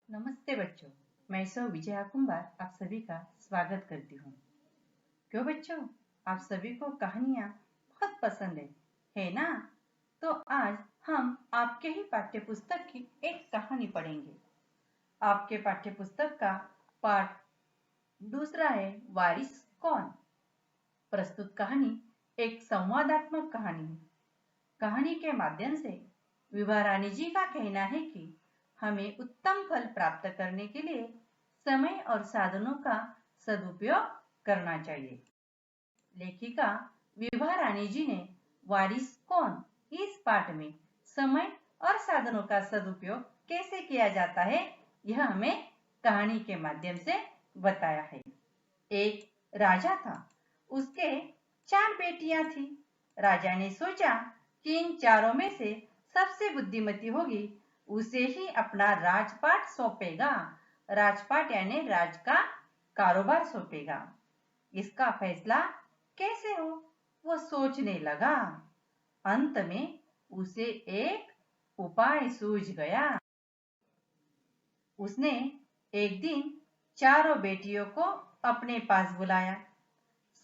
नमस्ते बच्चों, मैं सौ विजया कुंभार आप सभी का स्वागत करती हूँ। क्यों बच्चों, आप सभी को कहानियाँ बहुत पसंद है ना? तो आज हम आपके ही पाठ्य पुस्तक की एक कहानी पढ़ेंगे। आपके पाठ्य पुस्तक का पाठ दूसरा है वारिस कौन। प्रस्तुत कहानी एक संवादात्मक कहानी है। कहानी के माध्यम से विभा रानी जी का कहना है कि हमें उत्तम फल प्राप्त करने के लिए समय और साधनों का सदुपयोग करना चाहिए। लेखिका विभा रानी जी ने वारिस कौन इस पाठ में समय और साधनों का सदुपयोग कैसे किया जाता है, यह हमें कहानी के माध्यम से बताया है। एक राजा था, उसके 4 बेटियां थी। राजा ने सोचा कि इन चारों में से सबसे बुद्धिमती होगी, उसे ही अपना राजपाट सौंपेगा। राजपाट यानी राज का कारोबार सौंपेगा। इसका फैसला कैसे हो, वो सोचने लगा। अंत में उसे एक उपाय सूझ गया। उसने एक दिन चारों बेटियों को अपने पास बुलाया,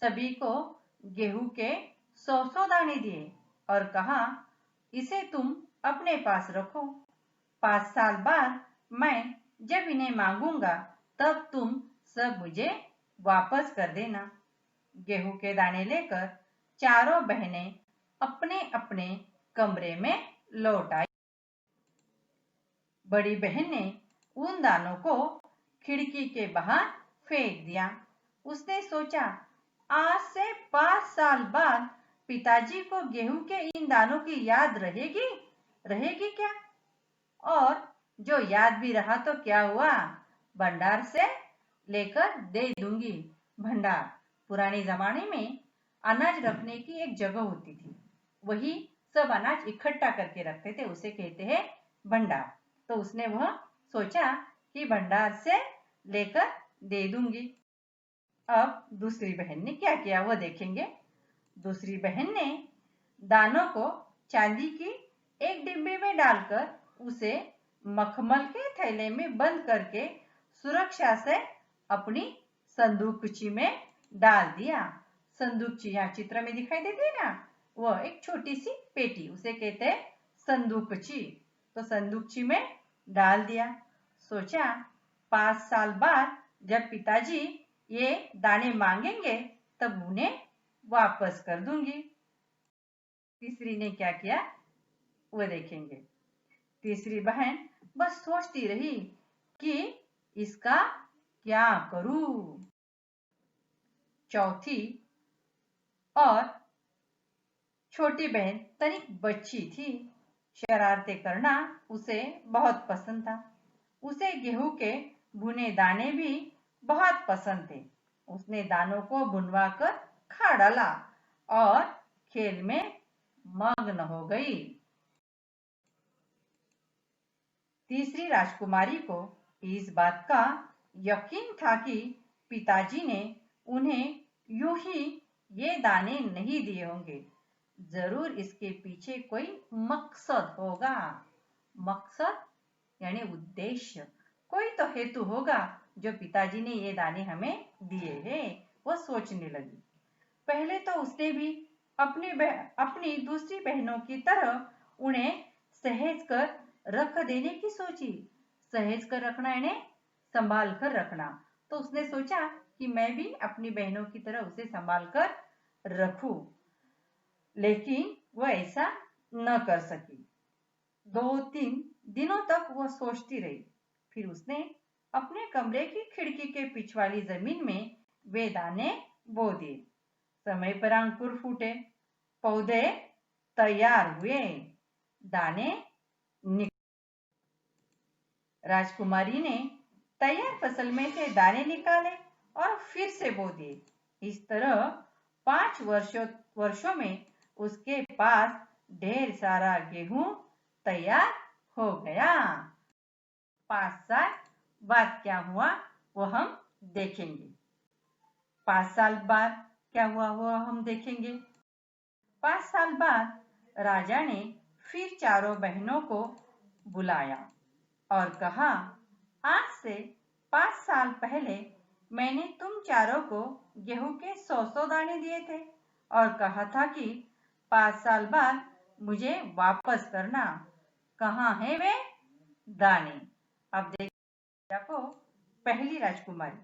सभी को गेहूं के 100 दाने दिए और कहा, इसे तुम अपने पास रखो। 5 साल बाद मैं जब इन्हें मांगूंगा तब तुम सब मुझे वापस कर देना। गेहूं के दाने लेकर चारों बहनें अपने अपने कमरे में लौट आई। बड़ी बहन ने उन दानों को खिड़की के बाहर फेंक दिया। उसने सोचा, आज से 5 साल बाद पिताजी को गेहूं के इन दानों की याद रहेगी क्या? और जो याद भी रहा तो क्या हुआ, भंडार से लेकर दे दूंगी। भंडार पुराने जमाने में अनाज रखने की एक जगह होती थी। वही सब अनाज इकट्ठा करके रखते थे, उसे कहते हैं भंडार। तो उसने वह सोचा कि भंडार से लेकर दे दूंगी। अब दूसरी बहन ने क्या किया वह देखेंगे। दूसरी बहन ने दानों को चांदी की एक डिब्बे में डालकर उसे मखमल के थैले में बंद करके सुरक्षा से अपनी संदूकची में डाल दिया। संदूकची यहाँ चित्र में दिखाई देती है ना, वह एक छोटी सी पेटी, उसे कहते हैं संदूकची। तो संदूकची में डाल दिया। सोचा, 5 साल बाद जब पिताजी ये दाने मांगेंगे तब उन्हें वापस कर दूंगी। तीसरी ने क्या किया वो देखेंगे। तीसरी बहन बस सोचती रही कि इसका क्या करूं। चौथी और छोटी बहन तनिक बच्ची थी। शरारतें करना उसे बहुत पसंद था। उसे गेहूं के भुने दाने भी बहुत पसंद थे। उसने दानों को भुनवा कर खा डाला और खेल में मग्न हो गई। तीसरी राजकुमारी को इस बात का यकीन था कि पिताजी ने उन्हें यूं ही ये दाने नहीं दिए होंगे। जरूर इसके पीछे कोई मकसद होगा। मकसद यानी उद्देश्य, कोई तो हेतु होगा जो पिताजी ने ये दाने हमें दिए हैं, वो सोचने लगी। पहले तो उसने भी अपनी दूसरी बहनों की तरह उन्हें सहेज कर रख देने की सोची। सहेज कर रखना यानी संभाल कर रखना। तो उसने सोचा कि मैं भी अपनी बहनों की तरह उसे संभाल कर रखूं, लेकिन वह ऐसा न कर सकी। 2-3 दिनों तक वह सोचती रही। फिर उसने अपने कमरे की खिड़की के पिछवाली जमीन में वे दाने बो दिए। समय पर अंकुर फूटे, पौधे तैयार हुए, दाने निकले। राजकुमारी ने तैयार फसल में से दाने निकाले और फिर से बो दिए। इस तरह 5 वर्षों में उसके पास ढेर सारा गेहूं तैयार हो गया। 5 साल बाद क्या हुआ वो हम देखेंगे। 5 साल बाद क्या हुआ वो हम देखेंगे। 5 साल बाद राजा ने फिर चारों बहनों को बुलाया और कहा, आज से 5 साल पहले मैंने तुम चारों को गेहूं के 100 दाने दिए थे और कहा था कि 5 साल बाद मुझे वापस करना। कहाँ है वे दाने? अब देखो को पहली राजकुमारी,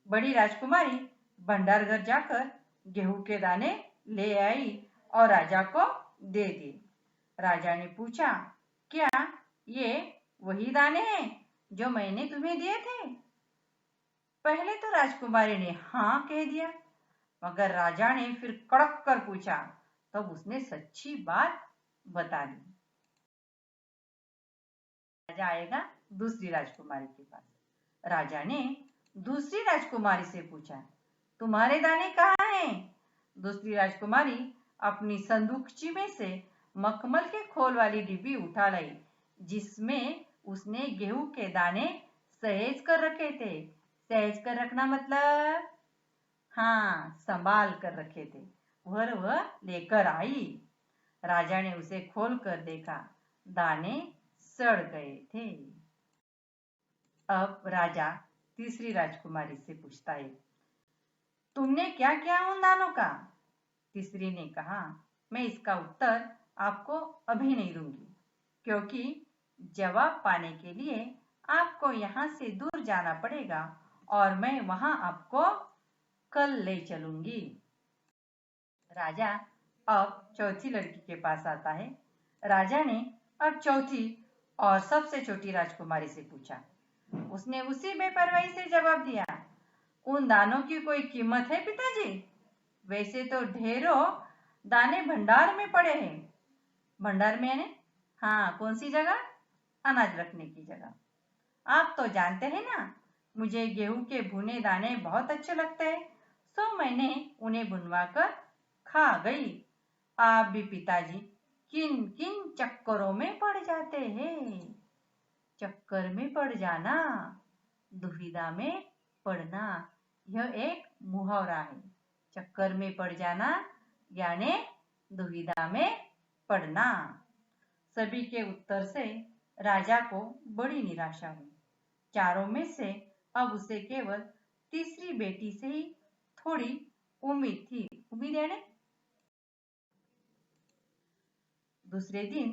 बड़ी राजकुमारी भंडार घर जाकर गेहूं के दाने ले आई और राजा को दे दिए। राजा ने पूछा, क्या ये वही दाने हैं जो मैंने तुम्हें दिए थे? पहले तो राजकुमारी ने हाँ कह दिया, मगर राजा ने फिर कड़क कर पूछा, तब उसने सच्ची बात बता दी। राजा आएगा दूसरी राजकुमारी के पास। राजा ने दूसरी राजकुमारी से पूछा, तुम्हारे दाने कहाँ हैं? दूसरी राजकुमारी अपनी संदूकची में से मखमल के खोल वाली डिब्बी उठा लाई, जिसमें उसने गेहूं के दाने सहेज कर रखे थे। सहेज कर रखना मतलब हाँ, संभाल कर रखे थे। वह लेकर आई। राजा ने उसे खोल कर देखा, दाने सड़ गए थे। अब राजा तीसरी राजकुमारी से पूछता है, तुमने क्या किया उन दानों का? तीसरी ने कहा, मैं इसका उत्तर आपको अभी नहीं दूंगी, क्योंकि जवाब पाने के लिए आपको यहाँ से दूर जाना पड़ेगा और मैं वहां आपको कल ले चलूंगी। राजा अब चौथी लड़की के पास आता है। राजा ने अब चौथी और सबसे छोटी राजकुमारी से पूछा। उसने उसी बेपरवाही से जवाब दिया, उन दानों की कोई कीमत है पिताजी? वैसे तो ढेरों दाने भंडार में पड़े हैं। भंडार में यानी हाँ, कौन सी जगह? अनाज रखने की जगह। आप तो जानते हैं ना, मुझे गेहूं के भुने दाने बहुत अच्छे लगते हैं, सो मैंने उन्हें बुनवा कर खा गई। आप भी पिताजी किन किन चक्करों में पड़ जाते हैं। चक्कर में पड़ जाना, दुविधा में पड़ना, यह एक मुहावरा है। चक्कर में पड़ जाना यानी दुविधा में पड़ना। सभी के उत्तर से राजा को बड़ी निराशा हुई। चारों में से अब उसे केवल तीसरी बेटी से ही थोड़ी उम्मीद थी। उम्मीद है ना? दूसरे दिन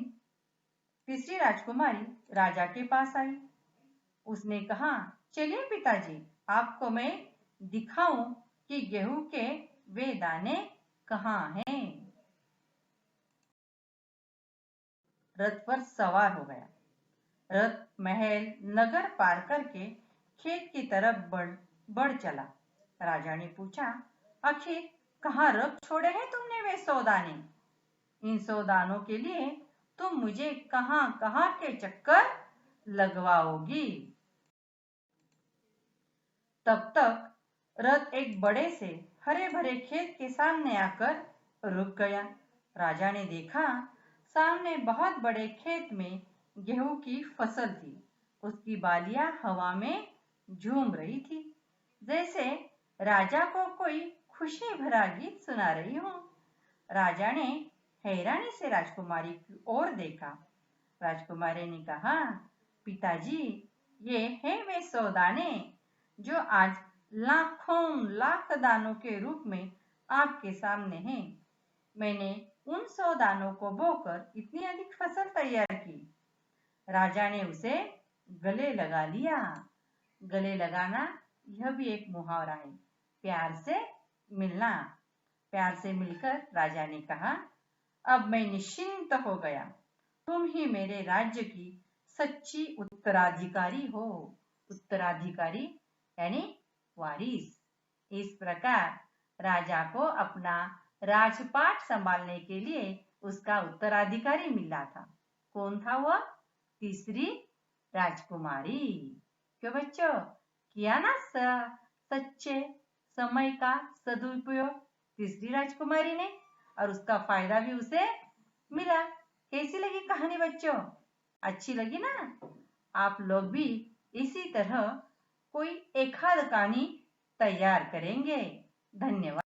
तीसरी राजकुमारी राजा के पास आई। उसने कहा, चलिए पिताजी, आपको मैं दिखाऊं कि गेहूं के वे दाने कहाँ हैं। रथ पर सवार हो गया। रथ महल नगर पार करके खेत की तरफ बढ़ चला। राजा ने पूछा, आखिर कहाँ रख छोड़े हैं तुमने वे 100 दाने? इन 100 दानों के लिए तुम मुझे कहाँ कहाँ के चक्कर लगवाओगी? तब तक रथ एक बड़े से हरे भरे खेत के सामने आकर रुक गया। राजा ने देखा, सामने बहुत बड़े खेत में गेहूं की फसल थी। उसकी बालियां हवा में झूम रही थी, जैसे राजा को कोई खुशी भरा गीत सुना रही हो। राजा ने हैरानी से राजकुमारी की ओर देखा। राजकुमारी ने कहा, पिताजी, ये है वे 100 दाने जो आज लाखों लाख दानों के रूप में आपके सामने हैं। मैंने उन 100 दानों को बोकर इतनी अधिक फसल तैयार की। राजा ने उसे गले लगा लिया। गले लगाना यह भी एक मुहावरा है, प्यार से मिलना। प्यार से मिलकर राजा ने कहा, अब मैं निश्चिंत हो गया। तुम ही मेरे राज्य की सच्ची उत्तराधिकारी हो। उत्तराधिकारी यानी वारिस। इस प्रकार राजा को अपना राजपाट संभालने के लिए उसका उत्तराधिकारी मिला था। कौन था वह? तीसरी राजकुमारी। क्यों बच्चों, किया ना सच्चे समय का सदुपयोग तीसरी राजकुमारी ने, और उसका फायदा भी उसे मिला। कैसी लगी कहानी बच्चों? अच्छी लगी ना? आप लोग भी इसी तरह कोई एकाध कहानी तैयार करेंगे। धन्यवाद।